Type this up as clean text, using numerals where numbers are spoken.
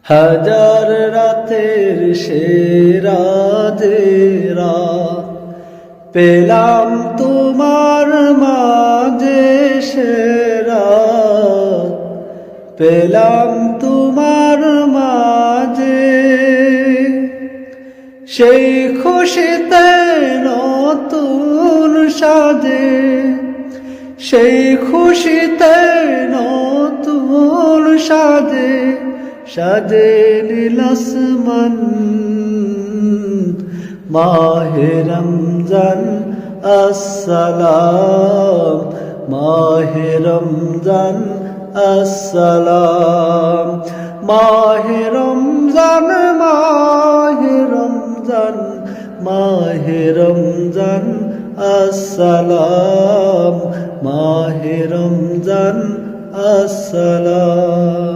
হাজার রাতের সেরা যে রাত পেলাম তোমার মাঝে, সেরা পেলাম তোমার মাঝে। সেই খুশিতে নতুন সাজে, সেই খুশিতে নতুন সাজে, সাজে নীল আসমান। মাহে রমজান আসসালাম, মাহে রমজান আসসালাম, মাহে রমজান, মাহে রমজান, মাহে রমজান আসসালাম, মাহে রমজান আসসালাম।